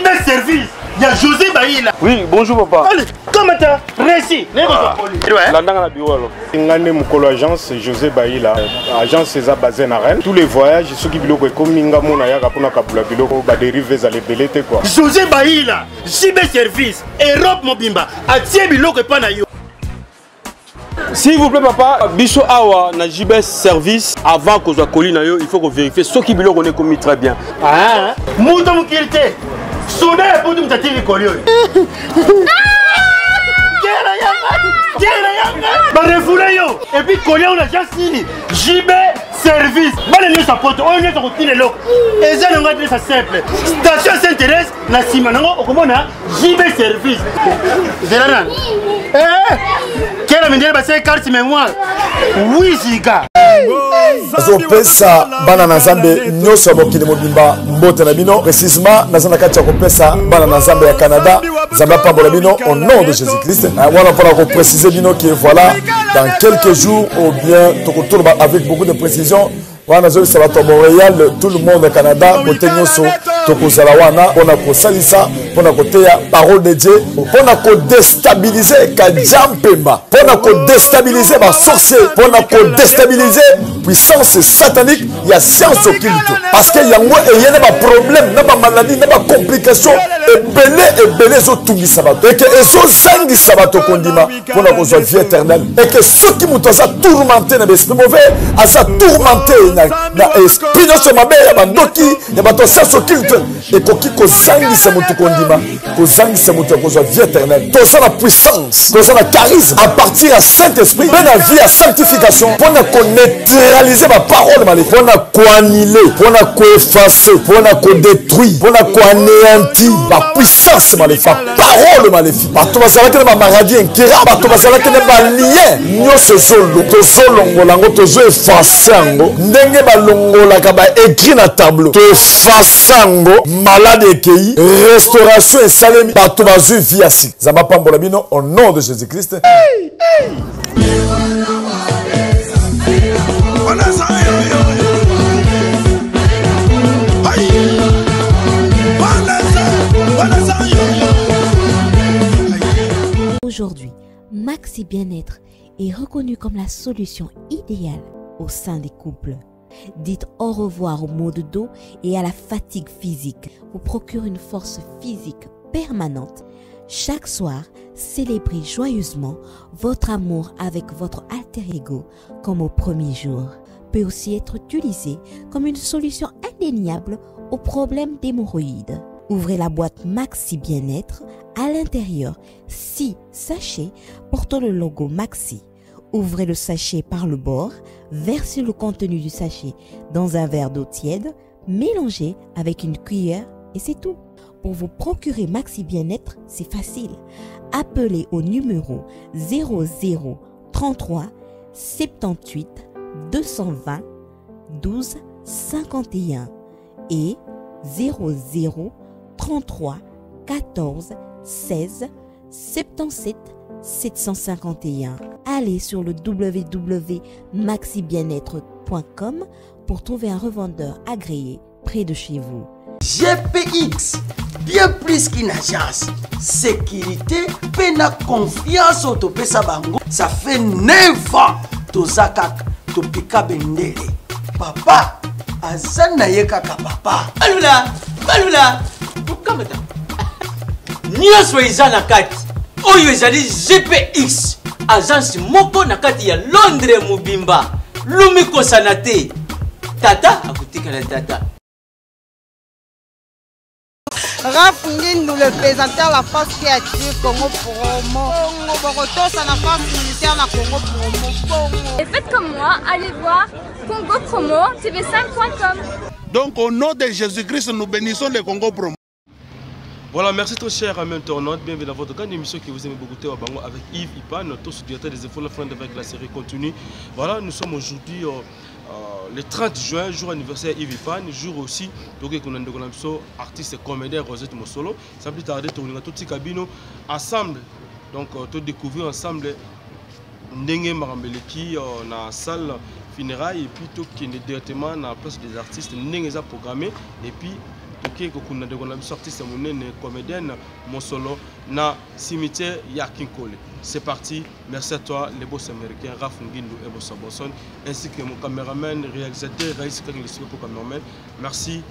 JB Service. Il y a José Baïla. Oui, bonjour papa. Allez, comment t'as réussi? Landanga na bureau alors. Ngane Mukolo agence José Baïla. Agence César basée à Rennes. Tous les voyages, ceux qui biloko comme Ninga Mona Yaga pour Nakabula biloko ba dériver à l'ébélité quoi. José Baïla, JB Service, Europe Mobimba, Atie biloko pas na yo. S'il vous plaît papa, biso awa na JB Service avant que soit colis na yo, il faut qu'on vérifie ce qui biloko on est commis très bien. Ah, muto mukilite. Soda pour tout mtatiri kolio. Et puis collier on a déjà signé JB Service. Balé nous sa pote, on est sur le loc. Et ça on va dire ça simple. Station s'intéresse la Simanango au comment on a JB Service. Zélana. Quelle amène passer carte mémoire. Oui Ziga. Azopesa bana na Nzambe nyoso bokili mobimba mbote na bino précisément na zana kati ya kopesa bana na Nzambe ya Canada Zamba pambola bino au nom de Jésus-Christ. Voilà pour préciser bino que voilà dans quelques jours ou bien tout avec beaucoup de précision. Voilà, ça va tomber Montréal, tout le monde au Canada, côté Nyoso, Tokozalawana, on a pour ça, on a côté parole de Dieu, on a déstabiliser Kadjampemba, on a déstabiliser ma sorcier, on a déstabiliser puissance satanique, il y a science occulte. Parce qu'il y a un problème, il y a des maladies, il y a des complications, et belé, tout qui sabato. Et que les autres sangs sabato condima, pour la vie éternelle. Et que ceux qui m'ont tourmenté dans l'esprit mauvais, à ça tourmenté. Na espino so mabe ya bandoki ya bato saso culte et koki ko zangi se mutu kondima ko zangi se mutu ko vie éternelle to ça la puissance to ça la charisme à partir à Saint-Esprit ben la vie à sanctification pour ne neutraliser ma parole maléfique pour ne ko annuler pour ne ko effacer pour ne ko détruire pour ne ko anéantir la puissance maléfique parole maléfique bato basala que ma maladie incurable bato basala que ma lien nyoso zolo to zolo ngolango to zo effacer ngo ndenge balongola kaba écrit na tableau to fasango malade ekei restauration et salemi bato bazu viasi zamba pambola bino au nom de Jésus-Christ. Aujourd'hui, Maxi Bien-être est reconnu comme la solution idéale au sein des couples. Dites au revoir au maux de dos et à la fatigue physique. Vous procure une force physique permanente. Chaque soir, célébrez joyeusement votre amour avec votre alter ego comme au premier jour. Peut aussi être utilisé comme une solution indéniable aux problèmes d'hémorroïdes. Ouvrez la boîte Maxi Bien-être. À l'intérieur, 6 sachets portant le logo Maxi. Ouvrez le sachet par le bord, versez le contenu du sachet dans un verre d'eau tiède, mélangez avec une cuillère et c'est tout. Pour vous procurer Maxi Bien-être, c'est facile. Appelez au numéro 0033 78 220 12 51 et 0033 14 16 77 751. Allez sur le www.maxibienêtre.com pour trouver un revendeur agréé près de chez vous. GPX, bien plus qu'une agence. Sécurité, peine confiance au Topesa Bango. Ça fait 9 ans. Tozaka, Topika Bendele. Papa, Azana Yekaka papa. Alula, Alula. Pourquoi Nyos Weizana Kati. Oyo ezali GPX. Agence moko na kati ya Londres Mobimba. Lumi Kosanate. Tata, akutika na tata. Raph Ngindou, le présentateur la force créative Congo Promo. Borotosa la force militaire na Congo Promo. Et faites comme moi, allez voir Congo Promo tv5.com. Donc au nom de Jésus-Christ, nous bénissons le Congo Promo. Voilà, merci trop cher amis internautes, bienvenue dans votre grande émission que vous aimez beaucoup avec Yves Ipan, notre directeur des infos, la fin avec la série continue. Voilà, nous sommes aujourd'hui le 30 juin, jour anniversaire Yves Ipan, jour aussi, donc on a un artiste et comédien Rosette Mosolo. Ça peut tarder, on a tout petit cabino ensemble, donc tout découvrir ensemble Ndenge Marambeleki dans la salle funérailles et puis tout qui est directement dans la place des artistes, Ndenge programmé et puis toke kokuna de kona biso artiste monene comédienne Mosolo na cimetière ya Kinkole. C'est parti. Merci à toi les boss américains Raf Ngindu et Bossa Bosson ainsi que mon caméraman réalisateur Raïs Kanglissi pour cameraman. Merci.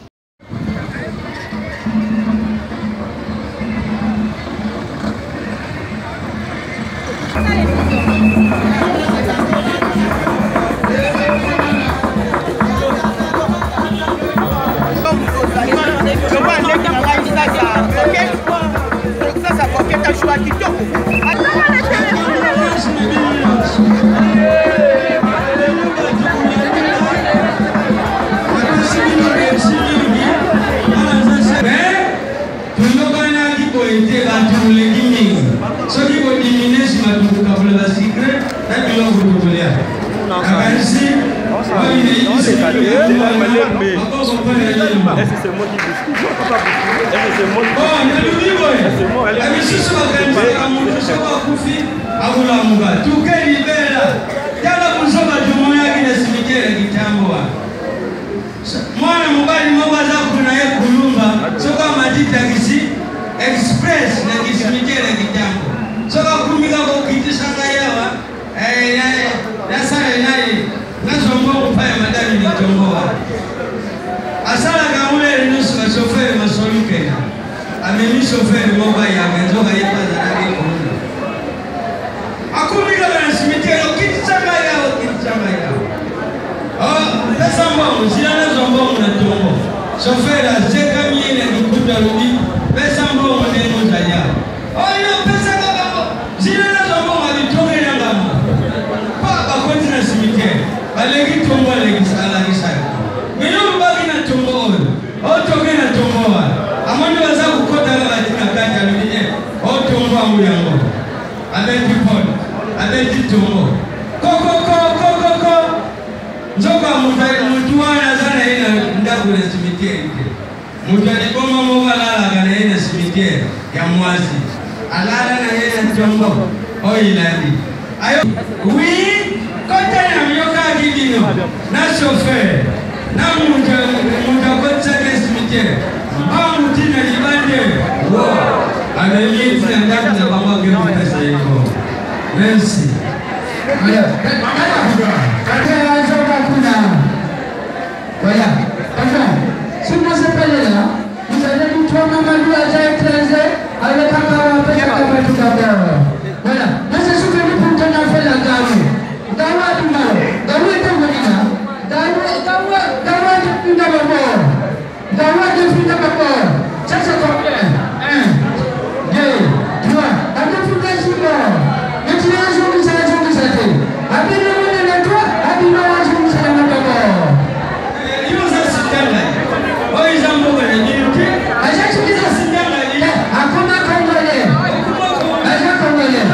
Express na kisimikele kitambo soka kumika ko kitisanga yawa nasala naye nasomba kupaya madani ni tongoa asala kamule nusu ka chauffeur masolukena amemi chauffeur moba ya nzoka yepaza na kikono akumika na simikele kitisanga yawa oh pesa mbongo zina zombo na tongo chauffeur azeka miene kikuta rudi pesa mbongo neno zaya oyo pesa kaka zina zombo alitoke na ngama papa kwenda na simikele balegi tongo legisala kisaya meno mbaki na tongo otoke na tongo amoni baza kukota la batina kati alibije otongo amuyango abeti pon abeti tongo koko nzoka mutuwana sana ina ndaku na simikele mutu aliboma moba lala kana ina simikele ya mwazi alala na ina tongo oilandi ayo oui kote na myoka kidino na chauffeur na mutu akotsa na simikele mutu na libande wo ameliti na ndaku na bamba kemu pesa yiko merci voilà si vous appelez là, vous allez nous trouver Mamadou à Jaï-Trésé avec un carreau à tout d'abord. Voilà, mais c'est souvenu pour qu'on a fait la Gaou. Gaou a du mal. Gaou est devenu là. Gaou a depuis d'abord. Gaou a depuis d'abord. Ça c'est combien? 1, 2, 3. A depuis des jours. Mais tu as un jour qui s'est un jour qui s'est fait. Habille-le le 3, habille-le un jour qui s'est un d'abord. Oh, ils ont beaucoup de minutes. Agent qui est assis dans la ville. À comment congolais? Agent congolais.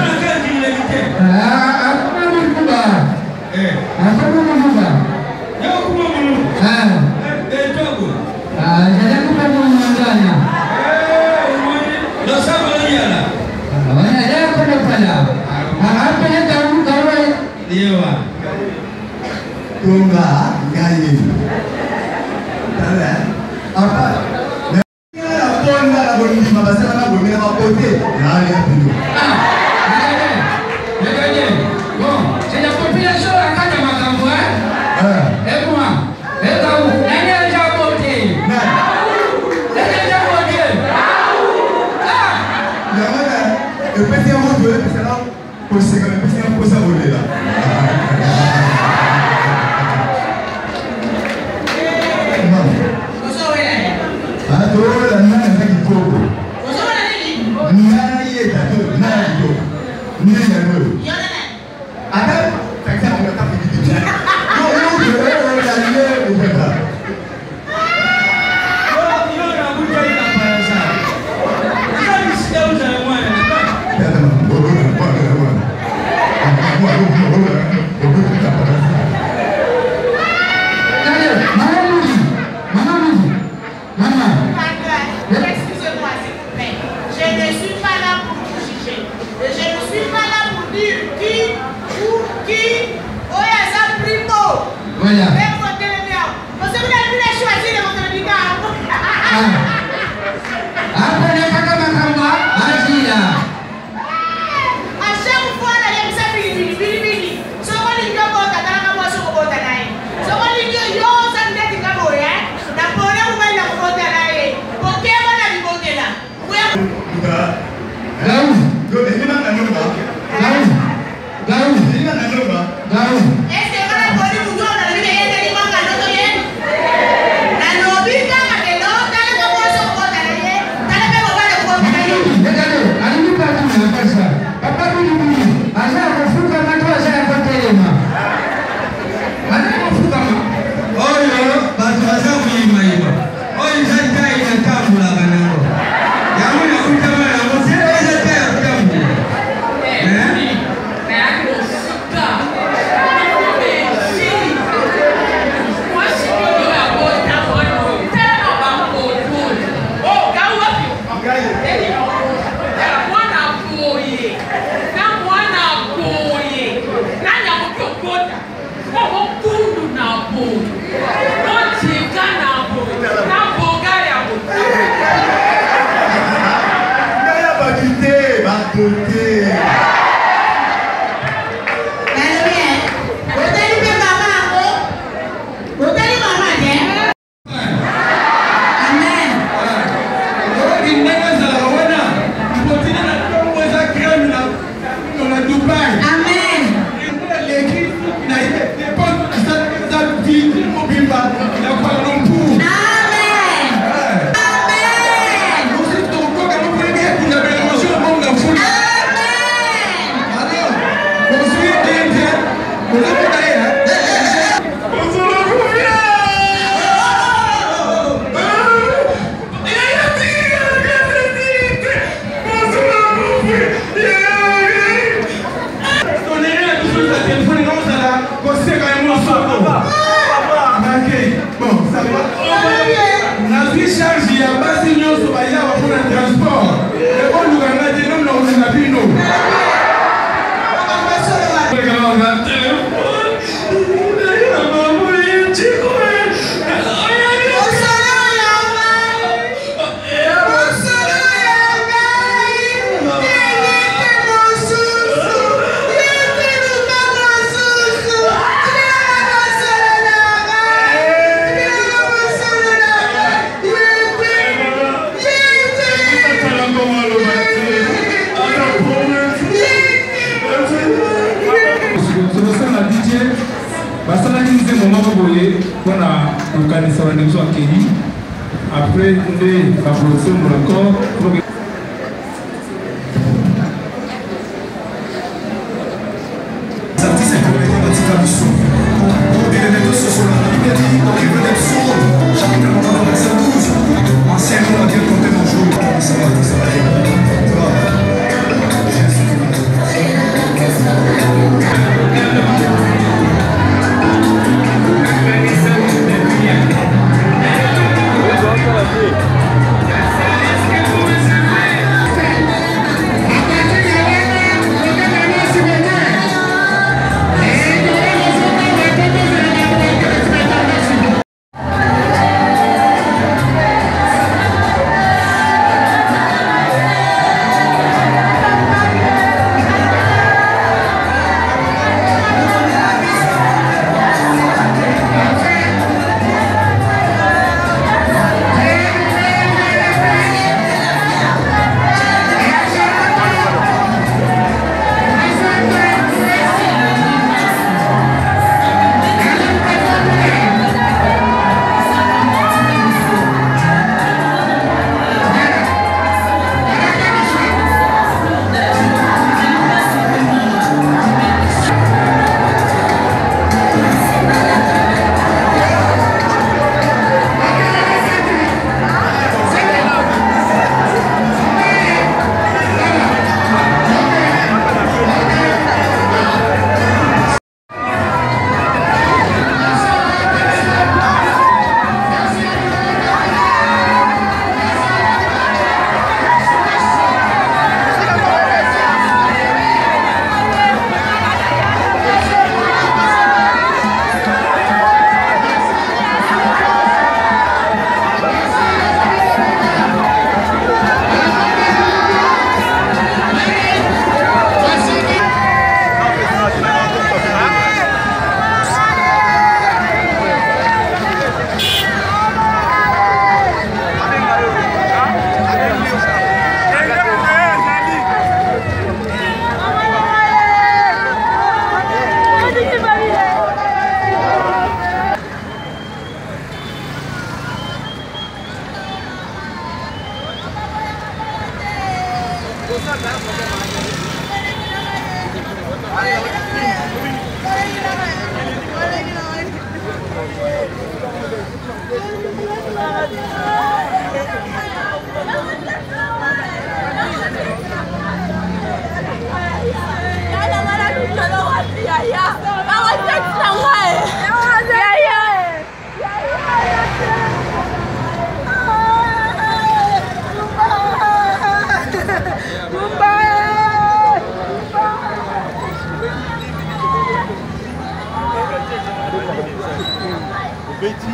À comment Mouba? À comment Mouba? Yo comment Mouba? Et Togo? J'ai comment Mouba? Le sabre là. On est là comme pas là. Appelez Gaou Gaou. Yewa. Tonga gagné. Apa? La bonne la bonne ma base la bonne ma côté. Bon, c'est la population à Kata Makambo, et moi, et Gaou, elle est déjà votée. Elle est déjà votée. Le petit amour de c'est là, c'est quand même petit amour ça voler là. Adoro na nana zaki koko. Ozona nini? Nana yeta to, nana to. Nina no. Yona. Ada takisa kuna tapi kitu. No, la le ubeba. Yo na buja ina parasa. Nani sida uza mwana. Ya tama, boro na kwa. Kwa. beauté. Après, on est favorisé mon corps. Les artistes intermédiaires de cette tradition. Et les méthodes sociales de la Libérie, dans les vedettes sourdes, chaque élément dans la Saint-Douze. Anciennement, la guerre comptait mon jour. Ça va, Betty.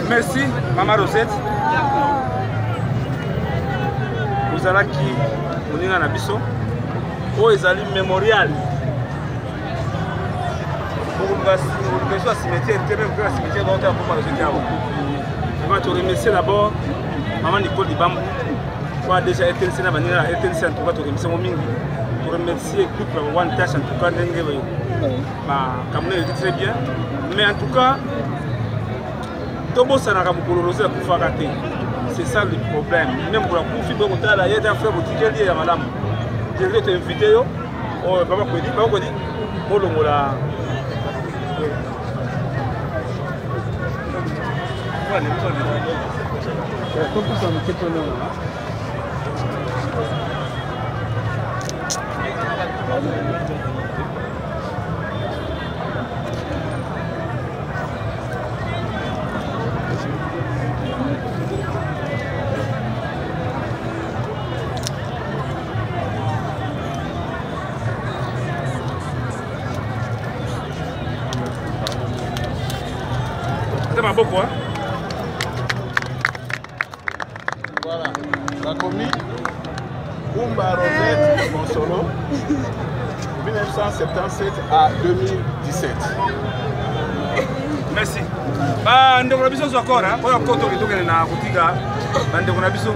Merci, Maman Rosette. Vous allez qui on est dans Nabiso. Oh, ils allaient mémorial. Pour le cimetière, le cimetière dont on va te remercier d'abord Maman Nicole Dibambo. Qui a déjà été ici, a été ici, on va te remercier mon mingi. Pour remercier tout le monde, tâche en tout cas, comme on dit très bien. Mais en tout cas, c'est ça le problème. Même pour la conflit, il y a un frère qui est lié à madame. Je vais t'inviter. Oh, papa, quoi dit oh, le mot là. Beaucoup, hein? Voilà, la commune Oumba Rosette Monsolo, 1977 à 2017. Merci. Ndeko na biso encore, hein? Oyo koto kitokene na kotika, ndeko na biso.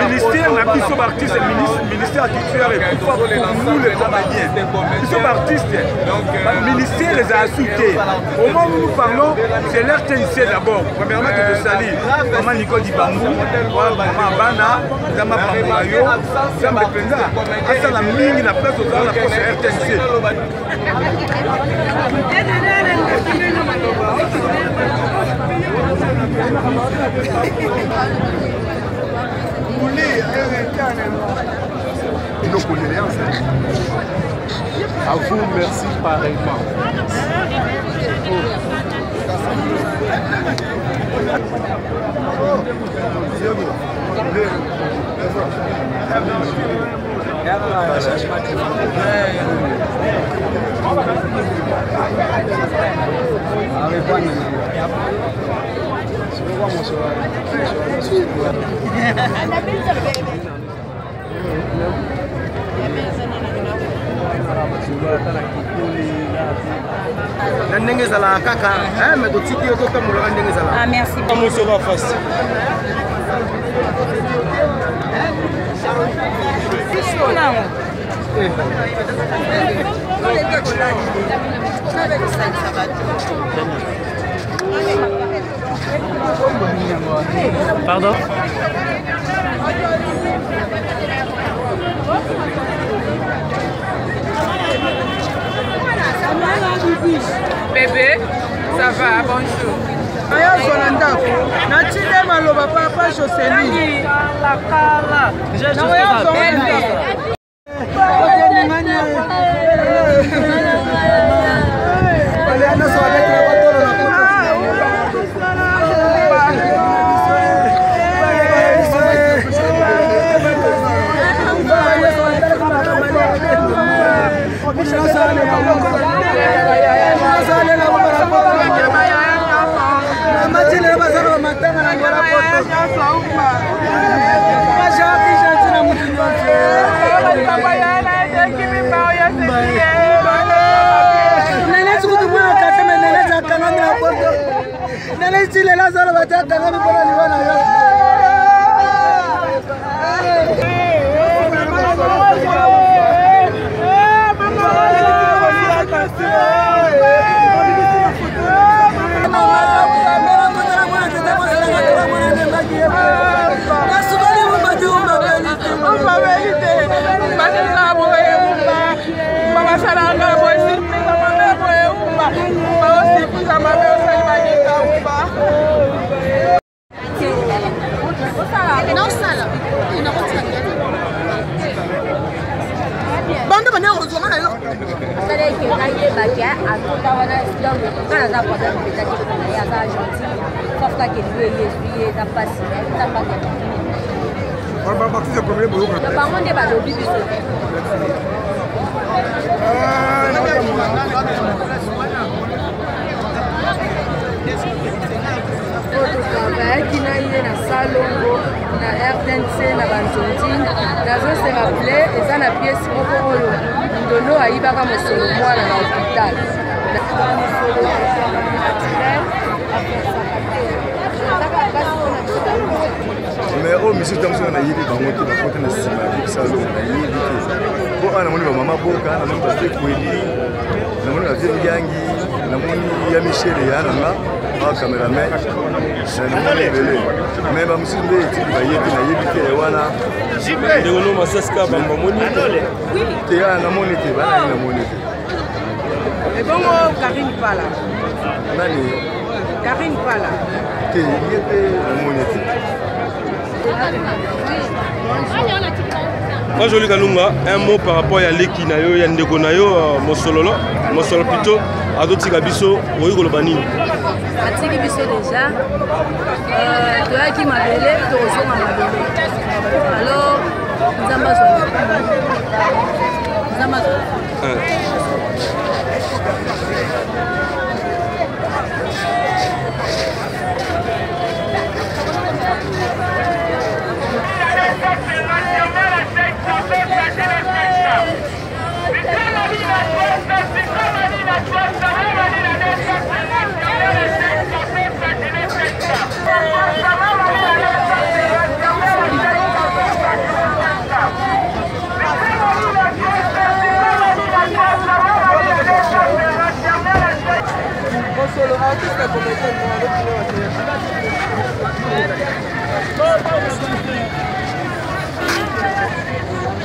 Ministère n'a plus son artiste, ministère culturel et pour nous les comédiens. Ils sont artistes. Le ministère les a insultés. Au moment où nous parlons, c'est l'RTNC d'abord. Premièrement, que je salue Maman Nicole Dibambo, Maman Bana, Zama Bamborayo, Zama Penza. À ça, la mine, la place aux gens, la place RTNC. Nos condoléances. À vous, merci pareillement. Ah, merci beaucoup. Pardon? Bébé, ça va, bonjour. Mais oh, monsieur Tamson, on a eu des bangots qui vont porter le cinéma, ça, on a eu des pour un amour de maman Boka, on a passé Koueli, on a vu Yangi, on a vu Michel et Yann, on a caméraman, mais monsieur Ndé, il va y être une évité, voilà. Et on a Saska, Bambamoni, tu as un amour, tu vas à une monnaie. Et bon, Karine pas là. Nani? Karine pas là. Tu es une monnaie. Moi je Kalunga, un mot par rapport à Leki Nayo, Yandeko Nayo, Mosololo plutôt, à d'autres Gabiso, Oyo Bani. Atiki biso déjà, toi qui m'a belé, toi aussi m'a belé. Alors,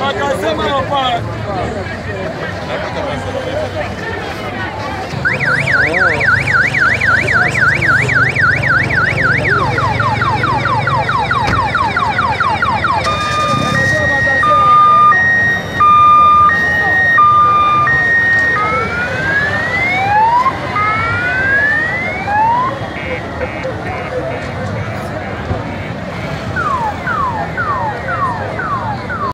Acá se me lo para.